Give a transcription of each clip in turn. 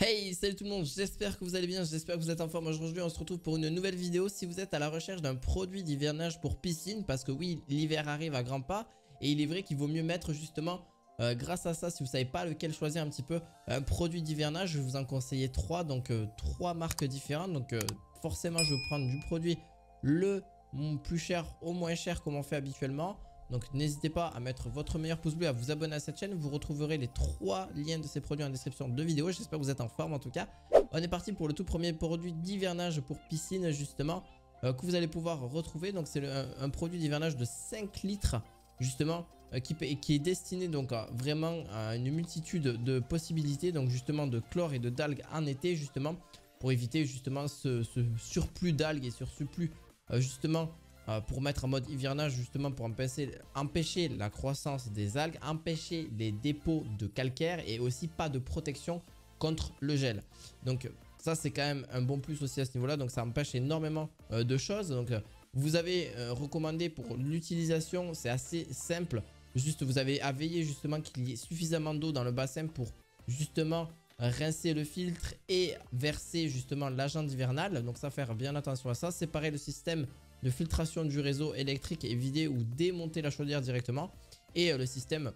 Hey, salut tout le monde, j'espère que vous allez bien, j'espère que vous êtes en forme. Aujourd'hui on se retrouve pour une nouvelle vidéo. Si vous êtes à la recherche d'un produit d'hivernage pour piscine, parce que oui, l'hiver arrive à grands pas, et il est vrai qu'il vaut mieux mettre justement, grâce à ça, si vous ne savez pas lequel choisir un petit peu, un produit d'hivernage, je vais vous en conseiller 3, donc 3 marques différentes. Donc forcément je vais prendre du produit le plus cher au moins cher comme on fait habituellement. Donc n'hésitez pas à mettre votre meilleur pouce bleu, à vous abonner à cette chaîne. Vous retrouverez les 3 liens de ces produits en description de vidéo. J'espère que vous êtes en forme en tout cas. On est parti pour le tout premier produit d'hivernage pour piscine justement, que vous allez pouvoir retrouver. Donc c'est un produit d'hivernage de 5 litres justement, qui est destiné donc vraiment à une multitude de possibilités. Donc justement de chlore et de d'algues en été justement, pour éviter justement ce surplus d'algues et ce surplus justement, pour mettre en mode hivernage justement, pour empêcher la croissance des algues, empêcher les dépôts de calcaire et aussi pas de protection contre le gel. Donc ça c'est quand même un bon plus aussi à ce niveau là. Donc ça empêche énormément de choses. Donc vous avez recommandé pour l'utilisation, c'est assez simple. Juste vous avez à veiller justement qu'il y ait suffisamment d'eau dans le bassin pour justement rincer le filtre et verser justement l'agent hivernal. Donc ça, faire bien attention à ça. Séparer le système de filtration du réseau électrique et vider ou démonter la chaudière directement, et le système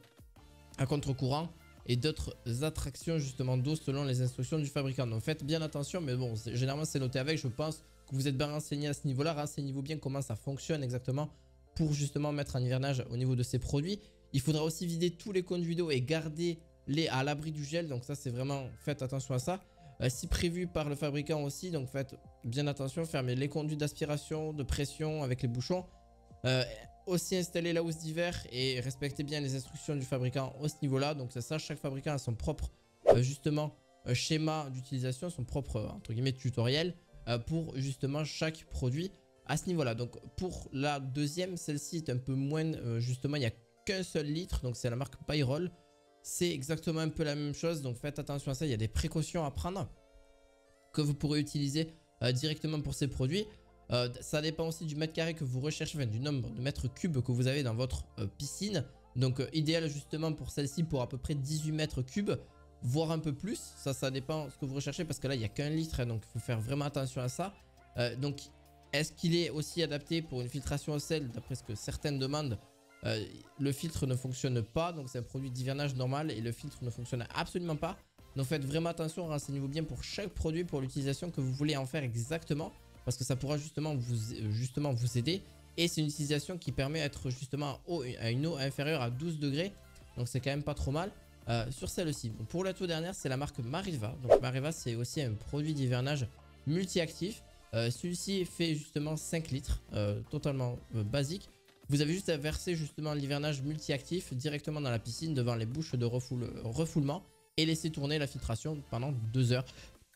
à contre-courant et d'autres attractions justement d'eau selon les instructions du fabricant. Donc faites bien attention, mais bon, généralement c'est noté avec. Je pense que vous êtes bien renseigné à ce niveau là. Renseignez-vous bien comment ça fonctionne exactement pour justement mettre en hivernage au niveau de ces produits. Il faudra aussi vider tous les conduits d'eau et garder les à l'abri du gel. Donc ça c'est vraiment, faites attention à ça. Si prévu par le fabricant aussi, donc faites bien attention. Fermez les conduits d'aspiration, de pression avec les bouchons. Aussi installer la housse d'hiver et respectez bien les instructions du fabricant à ce niveau là. Donc c'est ça, chaque fabricant a son propre justement schéma d'utilisation, son propre entre guillemets tutoriel pour justement chaque produit à ce niveau là. Donc pour la deuxième, celle-ci est un peu moins justement, il n'y a qu'un seul litre, donc c'est la marque Pyrol. C'est exactement un peu la même chose, donc faites attention à ça. Il y a des précautions à prendre que vous pourrez utiliser directement pour ces produits. Ça dépend aussi du mètre carré que vous recherchez, enfin, du nombre de mètres cubes que vous avez dans votre piscine. Donc idéal justement pour celle-ci pour à peu près 18 mètres cubes, voire un peu plus. Ça dépend de ce que vous recherchez, parce que là il n'y a qu'un litre, hein, donc il faut faire vraiment attention à ça. Donc est-ce qu'il est aussi adapté pour une filtration au sel? D'après ce que certaines demandent, le filtre ne fonctionne pas. Donc c'est un produit d'hivernage normal et le filtre ne fonctionne absolument pas. Donc faites vraiment attention, renseignez-vous bien pour chaque produit, pour l'utilisation que vous voulez en faire exactement, parce que ça pourra justement vous aider. Et c'est une utilisation qui permet d'être justement à une eau inférieure à 12 degrés. Donc c'est quand même pas trop mal sur celle-ci. Pour la toute dernière, c'est la marque Mariva. Donc Mariva, c'est aussi un produit d'hivernage multi-actif. Celui-ci fait justement 5 litres, totalement basique. Vous avez juste à verser justement l'hivernage multi-actif directement dans la piscine devant les bouches de refoulement et laisser tourner la filtration pendant 2 heures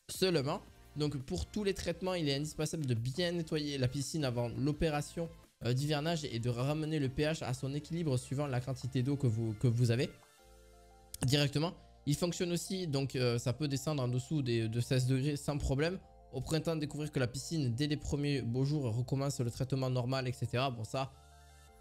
seulement. Donc pour tous les traitements, il est indispensable de bien nettoyer la piscine avant l'opération d'hivernage et de ramener le pH à son équilibre suivant la quantité d'eau que vous avez directement. Il fonctionne aussi, donc ça peut descendre en dessous de 16 degrés sans problème. Au printemps, découvrir que la piscine, dès les premiers beaux jours, recommence le traitement normal, etc. Bon, ça,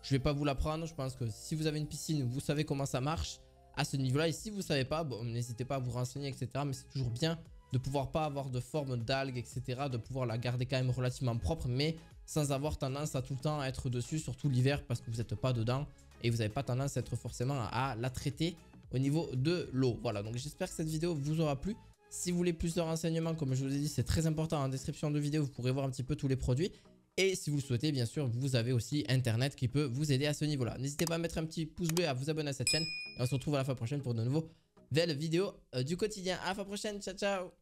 je ne vais pas vous l'apprendre. Je pense que si vous avez une piscine, vous savez comment ça marche à ce niveau-là. Et si vous ne savez pas, bon, n'hésitez pas à vous renseigner, etc. Mais c'est toujours bien de pouvoir pas avoir de forme d'algues, etc. De pouvoir la garder quand même relativement propre, mais sans avoir tendance à tout le temps être dessus, surtout l'hiver, parce que vous n'êtes pas dedans et vous n'avez pas tendance à être forcément à la traiter au niveau de l'eau. Voilà, donc j'espère que cette vidéo vous aura plu. Si vous voulez plus de renseignements, comme je vous ai dit, c'est très important. En description de vidéo, vous pourrez voir un petit peu tous les produits. Et si vous le souhaitez, bien sûr, vous avez aussi Internet qui peut vous aider à ce niveau-là. N'hésitez pas à mettre un petit pouce bleu et à vous abonner à cette chaîne. Et on se retrouve à la fois prochaine pour de nouvelles vidéos du quotidien. À la fois prochaine, ciao ciao.